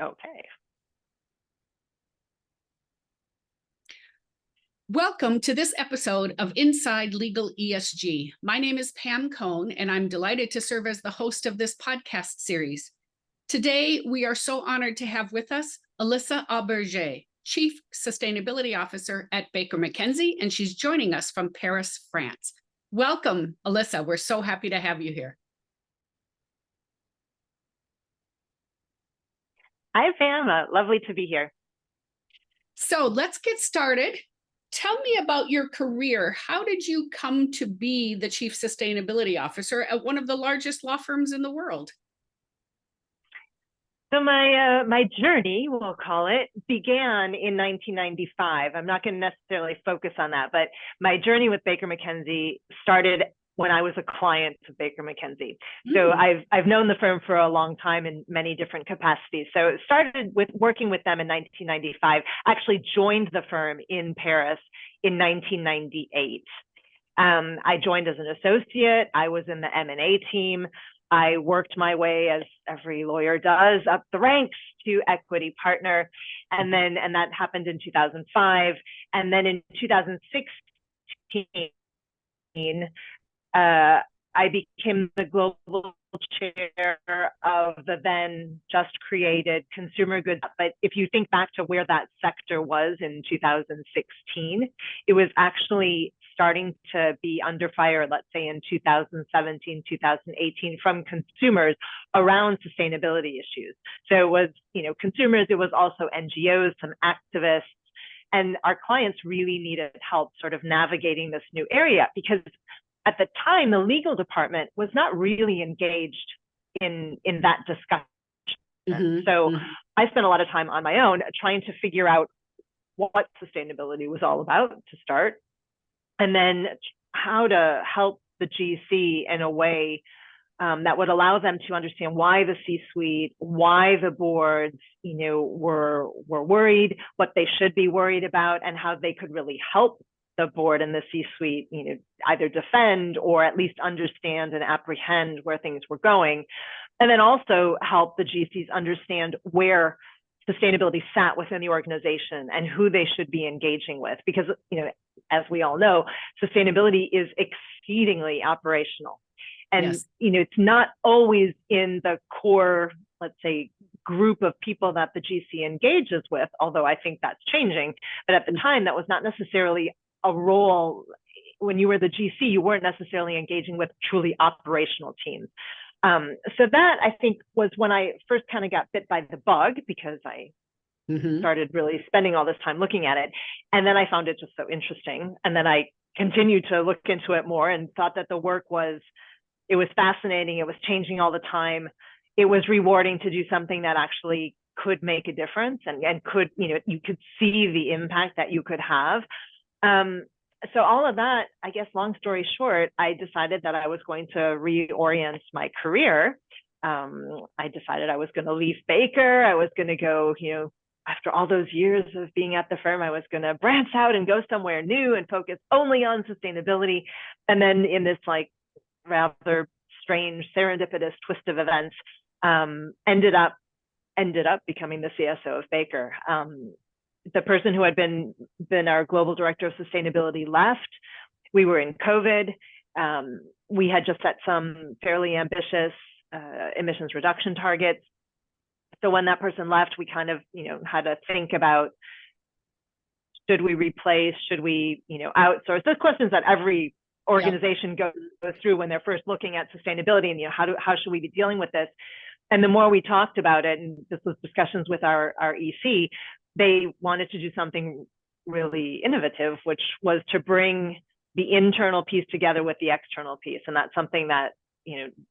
Okay. Welcome to this episode of Inside Legal ESG. My name is Pam Cohn, and I'm delighted to serve as the host of this podcast series. Today, we are so honored to have with us Alyssa Auberger, Chief Sustainability Officer at Baker McKenzie, and she's joining us from Paris, France. Welcome, Alyssa. We're so happy to have you here. Hi, Pam. Lovely to be here. So let's get started. Tell me about your career. How did you come to be the Chief Sustainability Officer at one of the largest law firms in the world? So my journey, we'll call it, began in 1995. I'm not going to necessarily focus on that, but my journey with Baker McKenzie started when I was a client of Baker McKenzie. So I've known the firm for a long time in many different capacities. So it started with working with them in 1995, actually joined the firm in Paris in 1998. I joined as an associate. I was in the M&A team. I worked my way, as every lawyer does, up the ranks to equity partner. And that happened in 2005. And then in 2016, I became the global chair of the then just created consumer goods. But if you think back to where that sector was in 2016, it was actually starting to be under fire, let's say in 2017, 2018, from consumers around sustainability issues. So it was, consumers, it was also NGOs, some activists, and our clients really needed help sort of navigating this new area because at the time, the legal department was not really engaged in that discussion. I spent a lot of time on my own trying to figure out what sustainability was all about to start, and then how to help the GC in a way that would allow them to understand why the C-suite, why the boards, were worried, what they should be worried about, and how they could really help the board and the C-suite, either defend or at least understand and apprehend where things were going. And then also help the GCs understand where sustainability sat within the organization and who they should be engaging with. Because, as we all know, sustainability is exceedingly operational. And, yes. It's not always in the core, let's say, group of people that the GC engages with, although I think that's changing. But at the time, that was not necessarily a role. When you were the GC, you weren't necessarily engaging with truly operational teams. So that, I think, was when I first kind of got bit by the bug, because I started really spending all this time looking at it. And then I found it just so interesting. And then I continued to look into it more and thought that the work was fascinating. It was changing all the time. It was rewarding to do something that actually could make a difference and could, you could see the impact that you could have. So all of that, I guess, long story short, I decided that I was going to reorient my career. I decided I was going to leave Baker. I was going to go, after all those years of being at the firm, I was going to branch out and go somewhere new and focus only on sustainability. And then in this rather strange serendipitous twist of events, ended up becoming the CSO of Baker. The person who had been our global director of sustainability left. We were in COVID. We had just set some fairly ambitious emissions reduction targets. So when that person left, we kind of, had to think about, should we replace, should we, outsource? Those questions that every organization goes through when they're first looking at sustainability and, how should we be dealing with this? And the more we talked about it, and this was discussions with our EC, they wanted to do something really innovative, which was to bring the internal piece together with the external piece. And that's something that,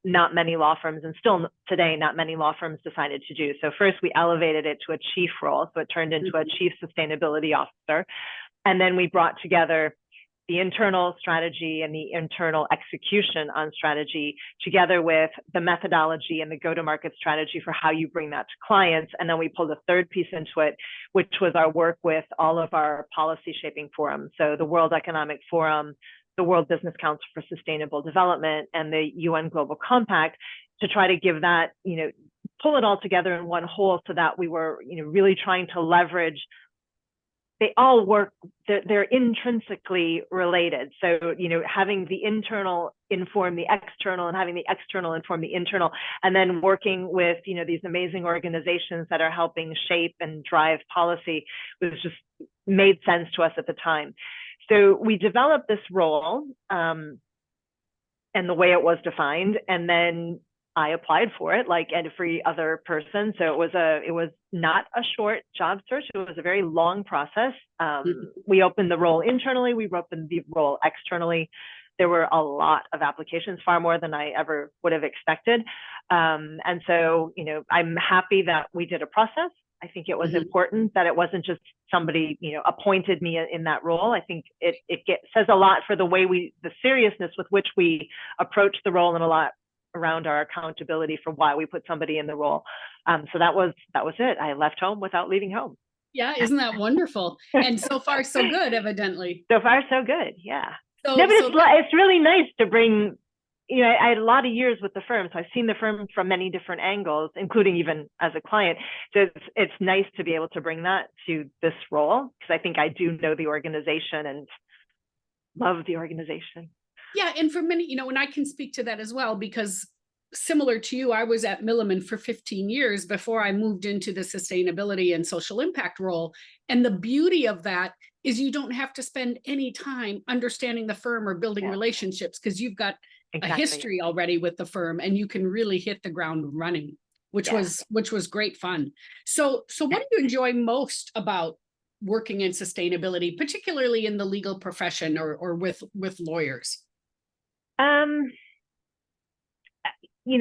not many law firms, and still today, not many law firms decided to do. So first we elevated it to a chief role. So it turned into a chief sustainability officer. And then we brought together the internal strategy and the internal execution on strategy together with the methodology and the go-to-market strategy for how you bring that to clients. And then we pulled a third piece into it, which was our work with all of our policy shaping forums. So the World Economic Forum, the World Business Council for Sustainable Development, and the UN Global Compact, to try to give that, pull it all together in one whole so that we were, really trying to leverage. They all work, they're intrinsically related. So, having the internal inform the external and having the external inform the internal, and then working with, these amazing organizations that are helping shape and drive policy was just made sense to us at the time. So we developed this role and the way it was defined, and then I applied for it like every other person. So it was not a short job search. It was a very long process. We opened the role internally. We opened the role externally. There were a lot of applications, far more than I ever would have expected. And so, I'm happy that we did a process. I think it was important that it wasn't just somebody, appointed me in that role. I think it says a lot for the seriousness with which we approach the role, and a lot around our accountability for why we put somebody in the role. So that was it. I left home without leaving home. Yeah, isn't that wonderful? And so far, so good, evidently. So far, so good. Yeah. So, no, but it's really nice to bring. I had a lot of years with the firm, so I've seen the firm from many different angles, including even as a client. So it's nice to be able to bring that to this role, because I think I do know the organization and love the organization. Yeah, and for many, and I can speak to that as well, because similar to you, I was at Milliman for 15 years before I moved into the sustainability and social impact role. And the beauty of that is you don't have to spend any time understanding the firm or building relationships, because you've got a history already with the firm, and you can really hit the ground running, which was great fun. So what do you enjoy most about working in sustainability, particularly in the legal profession or with lawyers?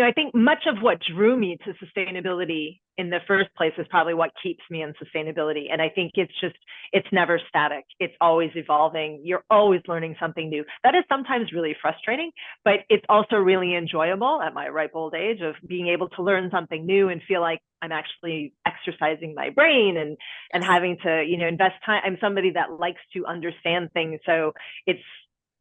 I think much of what drew me to sustainability in the first place is probably what keeps me in sustainability. And I think it's never static. It's always evolving. You're always learning something new. That is sometimes really frustrating, but it's also really enjoyable at my ripe old age of being able to learn something new and feel like I'm actually exercising my brain and having to, invest time. I'm somebody that likes to understand things. So it's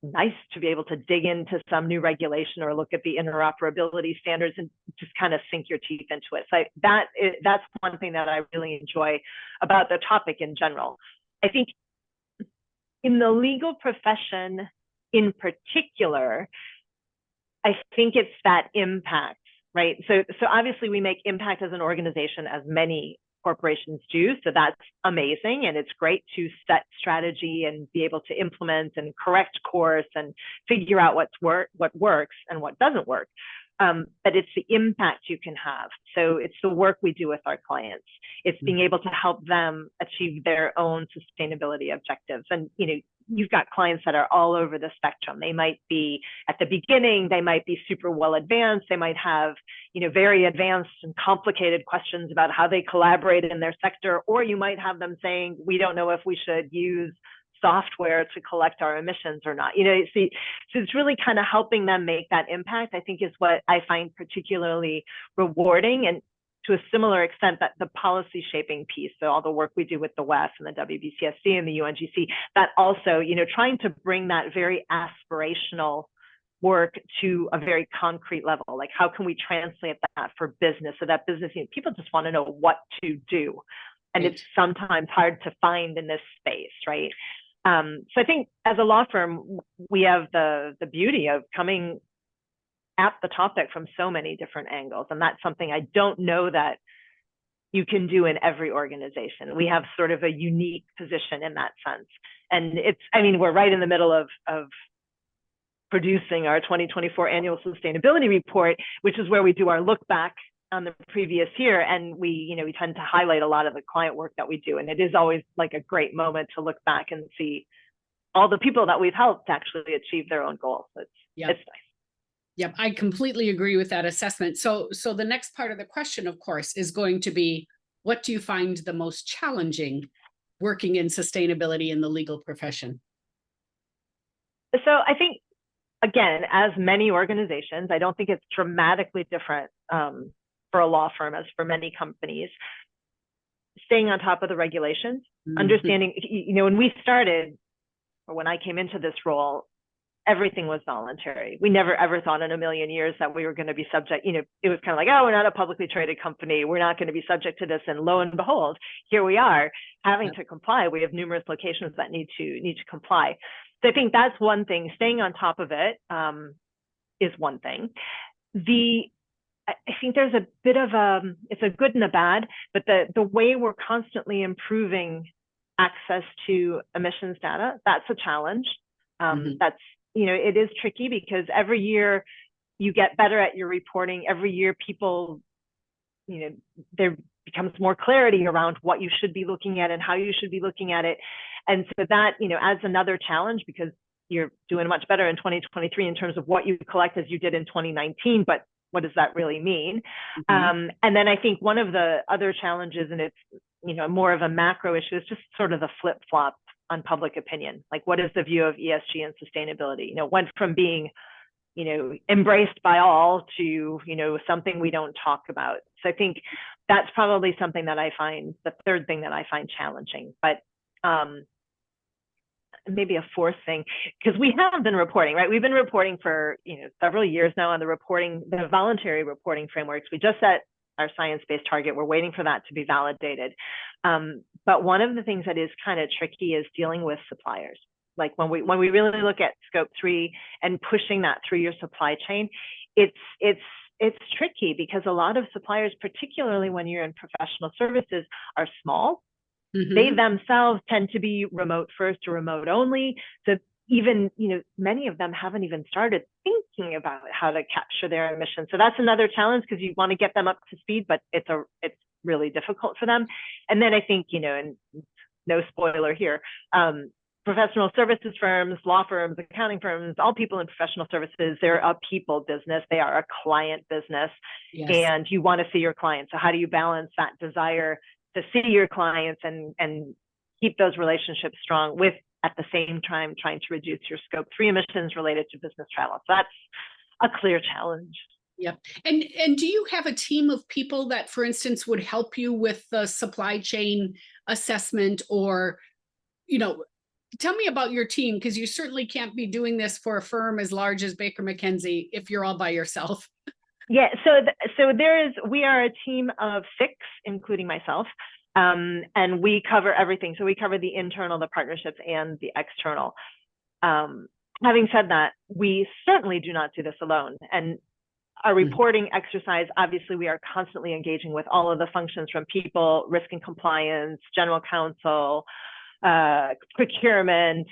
nice to be able to dig into some new regulation or look at the interoperability standards and just kind of sink your teeth into it. So that's one thing that I really enjoy about the topic in general. I think in the legal profession in particular, I think it's that impact, right? So obviously we make impact as an organization, as many corporations do. So that's amazing. And it's great to set strategy and be able to implement and correct course and figure out what works and what doesn't work. But it's the impact you can have. So it's the work we do with our clients. It's being able to help them achieve their own sustainability objectives. And, you've got clients that are all over the spectrum. They might be at the beginning, they might be super well advanced. They might have, very advanced and complicated questions about how they collaborate in their sector. Or you might have them saying, we don't know if we should use software to collect our emissions or not. So it's really kind of helping them make that impact, I think, is what I find particularly rewarding. And to a similar extent, that the policy shaping piece, so all the work we do with the WEF and the WBCSC and the UNGC, that also, trying to bring that very aspirational work to a very concrete level. Like, how can we translate that for business so that business, people just want to know what to do. And it's sometimes hard to find in this space, right? So I think as a law firm, we have the beauty of coming at the topic from so many different angles. And that's something I don't know that you can do in every organization. We have sort of a unique position in that sense. And we're right in the middle of producing our 2024 annual sustainability report, which is where we do our look back on the previous year. And we tend to highlight a lot of the client work that we do. And it is always like a great moment to look back and see all the people that we've helped actually achieve their own goals. It's nice. Yep, I completely agree with that assessment. So the next part of the question, of course, is going to be, what do you find the most challenging working in sustainability in the legal profession? So I think, again, as many organizations, I don't think it's dramatically different for a law firm as for many companies. Staying on top of the regulations, understanding, when we started, or when I came into this role, everything was voluntary. We never ever thought in a million years that we were going to be subject, it was kind of like, oh, we're not a publicly traded company, we're not going to be subject to this. And lo and behold, here we are having to comply. We have numerous locations that need to comply. So I think that's one thing. Staying on top of it is one thing. I think there's a bit of it's a good and a bad, but the way we're constantly improving access to emissions data, that's a challenge. That's, it is tricky because every year you get better at your reporting. Every year people, there becomes more clarity around what you should be looking at and how you should be looking at it. And so that, adds another challenge because you're doing much better in 2023 in terms of what you collect as you did in 2019, but what does that really mean? And then I think one of the other challenges, and it's, more of a macro issue, is just sort of the flip-flop on public opinion. Like, what is the view of ESG and sustainability? Went from being, embraced by all to, something we don't talk about. So I think that's probably something that I find, the third thing that I find challenging. But maybe a fourth thing, because we have been reporting, right? We've been reporting for, several years now on the voluntary reporting frameworks. We just set our science-based target. We're waiting for that to be validated. But one of the things that is kind of tricky is dealing with suppliers. Like when we really look at scope 3 and pushing that through your supply chain, it's tricky because a lot of suppliers, particularly when you're in professional services, are small. They themselves tend to be remote first or remote only. So even, many of them haven't even started thinking about how to capture their emissions. So that's another challenge because you want to get them up to speed, but it's really difficult for them. And then I think, and no spoiler here, professional services firms, law firms, accounting firms, all people in professional services, they're a people business. They are a client business. Yes. And you want to see your clients. So how do you balance that desire to see your clients and keep those relationships strong with, at the same time, trying to reduce your scope 3 emissions related to business travel? So that's a clear challenge. Yep. And do you have a team of people that, for instance, would help you with the supply chain assessment, or, tell me about your team, because you certainly can't be doing this for a firm as large as Baker McKenzie if you're all by yourself. Yeah, we are a team of 6, including myself, and we cover everything. So we cover the internal, the partnerships, and the external. Having said that, we certainly do not do this alone. And our reporting exercise, obviously, we are constantly engaging with all of the functions from people, risk and compliance, general counsel, procurement,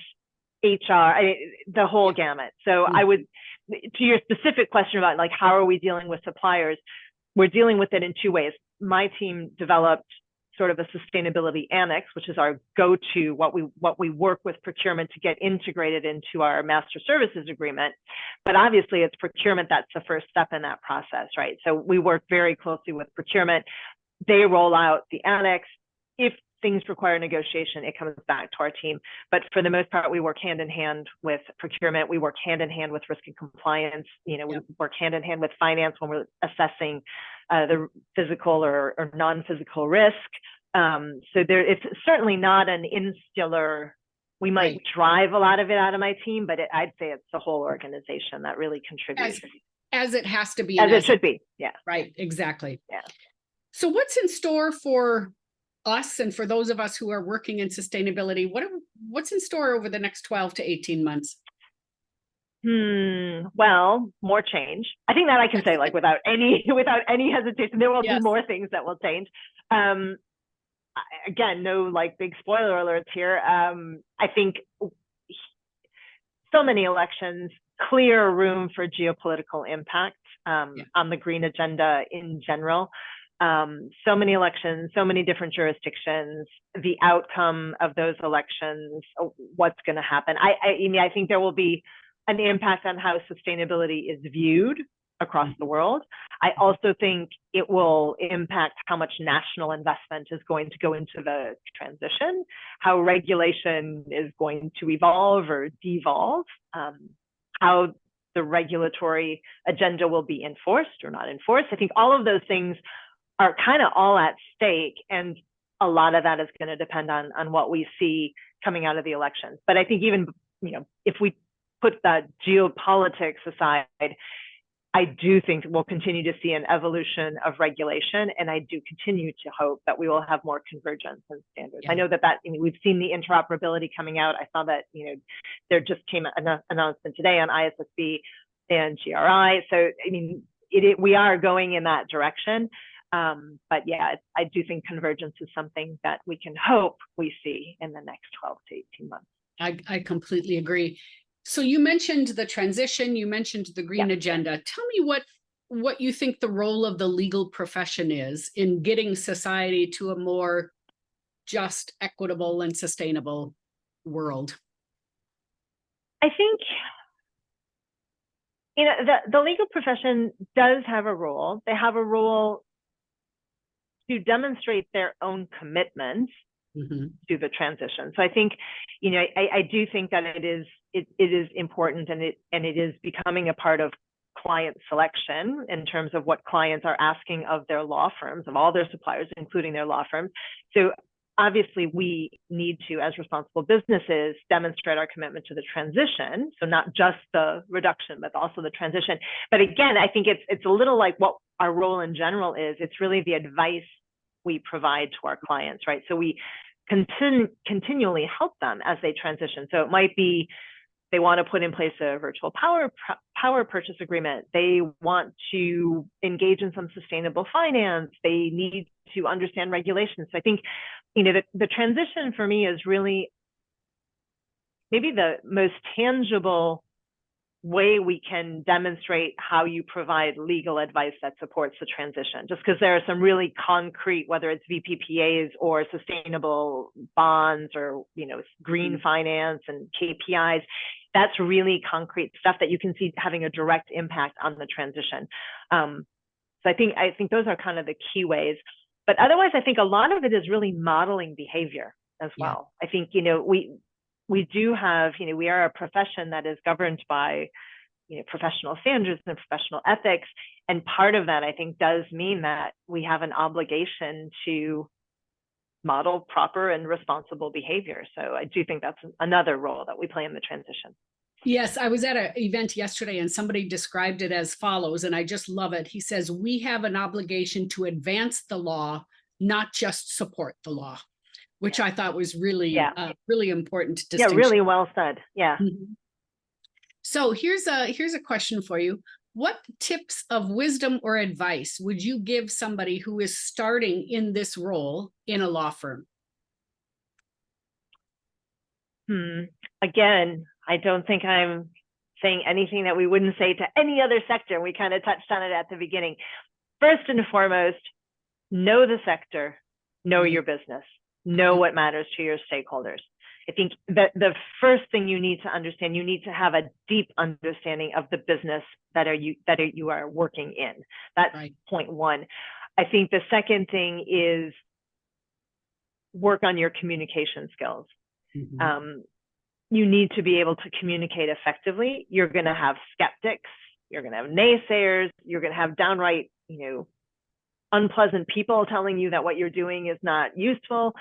HR, the whole gamut. So I would, to your specific question about like, how are we dealing with suppliers? We're dealing with it in 2 ways. My team developed sort of a sustainability annex, which is our go-to, what we work with procurement to get integrated into our master services agreement. But obviously it's procurement that's the first step in that process, right? So we work very closely with procurement. They roll out the annex. If things require negotiation, it comes back to our team. But for the most part, we work hand in hand with procurement. We work hand in hand with risk and compliance. We work hand in hand with finance when we're assessing the physical or non-physical risk. So it's certainly not an insular. We might drive a lot of it out of my team, but I'd say it's the whole organization that really contributes. As it has to be. As it should be. Yeah. Right. Exactly. Yeah. So what's in store for us and for those of us who are working in sustainability? What's in store over the next 12 to 18 months? Well, more change. I think that I can say, like, without any hesitation, there will be more things that will change. Again, no like big spoiler alerts here. I think so many elections, clear room for geopolitical impact on the green agenda in general. So many elections, so many different jurisdictions, the outcome of those elections, what's going to happen. I think there will be an impact on how sustainability is viewed across the world. I also think it will impact how much national investment is going to go into the transition, how regulation is going to evolve or devolve, how the regulatory agenda will be enforced or not enforced. I think all of those things are kind of all at stake, and a lot of that is going to depend on what we see coming out of the elections. But I think even, if we put that geopolitics aside, I do think we'll continue to see an evolution of regulation, and I do continue to hope that we will have more convergence in standards. Yeah. I know that we've seen the interoperability coming out. I saw that there just came an announcement today on ISSB and GRI. So we are going in that direction. But yeah, I do think convergence is something that we can hope we see in the next 12 to 18 months. I completely agree. So you mentioned the transition, you mentioned the green agenda. Tell me what you think the role of the legal profession is in getting society to a more just, equitable, and sustainable world. I think the legal profession does have a role. They have a role to demonstrate their own commitment to the transition. So I think, I do think that it is important, and it is becoming a part of client selection in terms of what clients are asking of their law firms, of all their suppliers, including their law firms. So obviously we need to, as responsible businesses, demonstrate our commitment to the transition. So not just the reduction, but also the transition. But again, I think it's a little like what our role in general is. It's really the advice we provide to our clients, right? So we continually help them as they transition. So it might be they want to put in place a virtual power purchase agreement. They want to engage in some sustainable finance. They need to understand regulations. So I think, the transition for me is really maybe the most tangible way we can demonstrate how you provide legal advice that supports the transition, just because there are some really concrete, whether it's VPPAs or sustainable bonds or green finance and KPIs. That's really concrete stuff that you can see having a direct impact on the transition. So I think those are kind of the key ways. But otherwise, I think a lot of it is really modeling behavior as well. I think we do have, we are a profession that is governed by, professional standards and professional ethics. And part of that, I think, does mean that we have an obligation to model proper and responsible behavior. So I do think that's another role that we play in the transition. Yes, I was at an event yesterday and somebody described it as follows, and I just love it. He says, we have an obligation to advance the law, not just support the law, which I thought was really, really important distinction. Yeah, really well said. Yeah. So here's a question for you. What tips of wisdom or advice would you give somebody who is starting in this role in a law firm? Again, I don't think I'm saying anything that we wouldn't say to any other sector. We kind of touched on it at the beginning. First and foremost, know the sector, know your business, know what matters to your stakeholders. I think that the first thing you need to understand, you need to have a deep understanding of the business that you are working in. That's point one. I think the second thing is work on your communication skills. You need to be able to communicate effectively. You're going to have skeptics, you're going to have naysayers, you're going to have downright, unpleasant people telling you that what you're doing is not useful.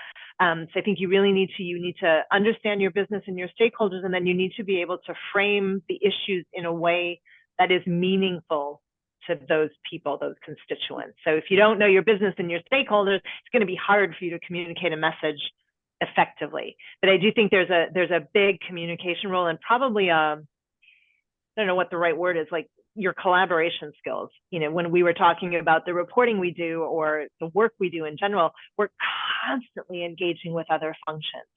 So I think you really need to understand your business and your stakeholders, and then you need to be able to frame the issues in a way that is meaningful to those people, those constituents. So if you don't know your business and your stakeholders, it's going to be hard for you to communicate a message effectively. But I do think there's a big communication role, and probably I don't know what the right word is, like your collaboration skills. When we were talking about the reporting we do or the work we do in general, we're constantly engaging with other functions.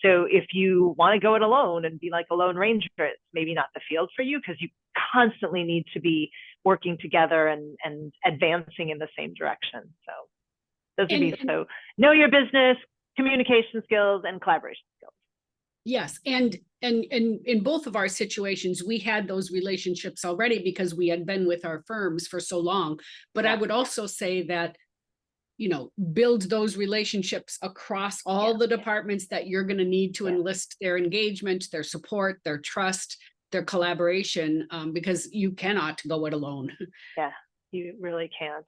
So if you want to go it alone and be like a lone ranger, it's maybe not the field for you, because you constantly need to be working together and advancing in the same direction. So those would be, so know your business, communication skills, and collaboration skills. Yes, and in both of our situations, we had those relationships already because we had been with our firms for so long. But I would also say that, build those relationships across all the departments that you're going to need to enlist their engagement, their support, their trust, their collaboration, because you cannot go it alone. Yeah, you really can't.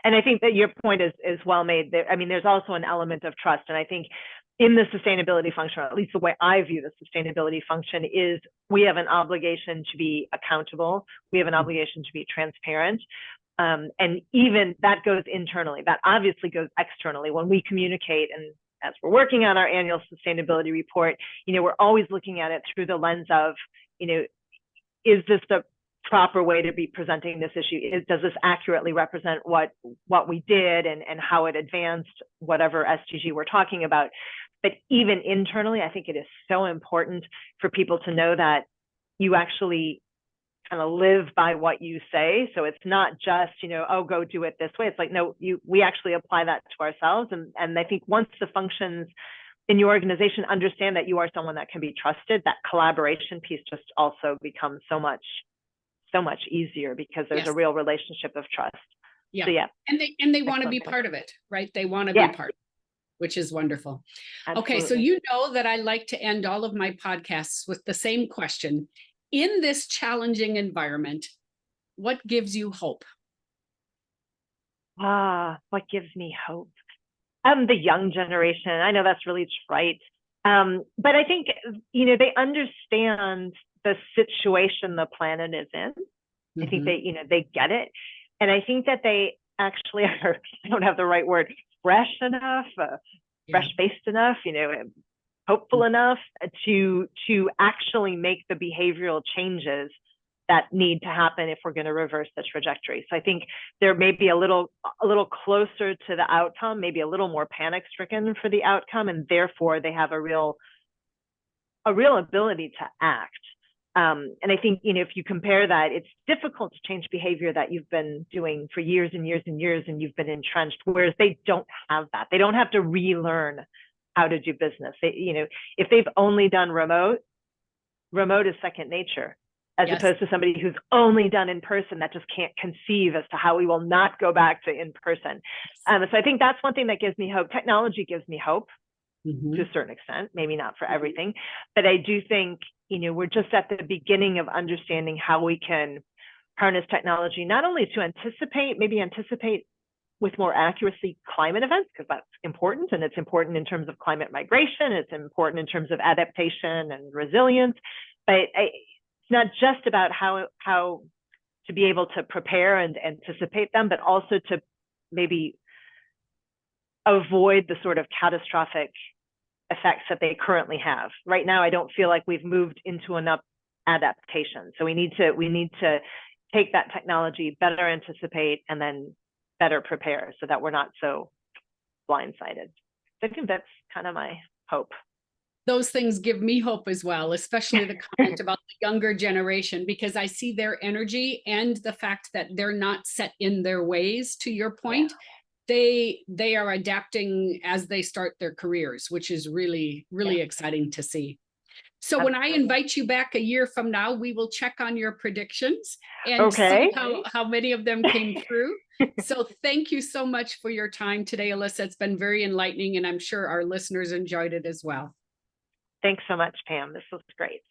And I think that your point is well made. I mean, there's also an element of trust. And I think in the sustainability function, or at least the way I view the sustainability function, is we have an obligation to be accountable. We have an obligation to be transparent. And even that goes internally. That obviously goes externally when we communicate. And as we're working on our annual sustainability report, we're always looking at it through the lens of, is this the proper way to be presenting this issue? Does this accurately represent what we did and how it advanced whatever SDG we're talking about? But even internally, I think it is so important for people to know that you actually kind of live by what you say. So it's not just, oh, go do it this way. It's like, no, we actually apply that to ourselves. And I think once the functions in your organization understand that you are someone that can be trusted, that collaboration piece just also becomes so much easier, because there's a real relationship of trust. Yeah. So, yeah. And they want to be part of it, right? They want to be part of it, which is wonderful. Absolutely. Okay. So you know that I like to end all of my podcasts with the same question. In this challenging environment, what gives you hope? What gives me hope? The young generation. I know that's really trite. But I think, they understand the situation the planet is in. I think they get it. And I think that they actually are, I don't have the right word, fresh enough, fresh-faced enough, hopeful enough to actually make the behavioral changes that need to happen if we're going to reverse the trajectory. So I think they're maybe a little closer to the outcome, maybe a little more panic-stricken for the outcome, and therefore they have a real ability to act. And I think, if you compare that, it's difficult to change behavior that you've been doing for years and years and years, and you've been entrenched, whereas they don't have that. They don't have to relearn how to do business. If they've only done remote is second nature, as opposed to somebody who's only done in person that just can't conceive as to how we will not go back to in person. So I think that's one thing that gives me hope. Technology gives me hope to a certain extent, maybe not for everything, but I do think, we're just at the beginning of understanding how we can harness technology, not only to anticipate with more accuracy climate events, because that's important, and it's important in terms of climate migration, it's important in terms of adaptation and resilience, but it's not just about how to be able to prepare and anticipate them, but also to maybe avoid the sort of catastrophic effects that they currently have. Right now, I don't feel like we've moved into enough adaptation. So we need to take that technology, better anticipate, and then better prepare so that we're not so blindsided. So I think that's kind of my hope. Those things give me hope as well, especially the comment about the younger generation, because I see their energy and the fact that they're not set in their ways, to your point. They are adapting as they start their careers, which is really, really exciting to see. So when I invite you back a year from now, we will check on your predictions and see how many of them came through. So thank you so much for your time today, Alyssa. It's been very enlightening, and I'm sure our listeners enjoyed it as well. Thanks so much, Pam. This was great.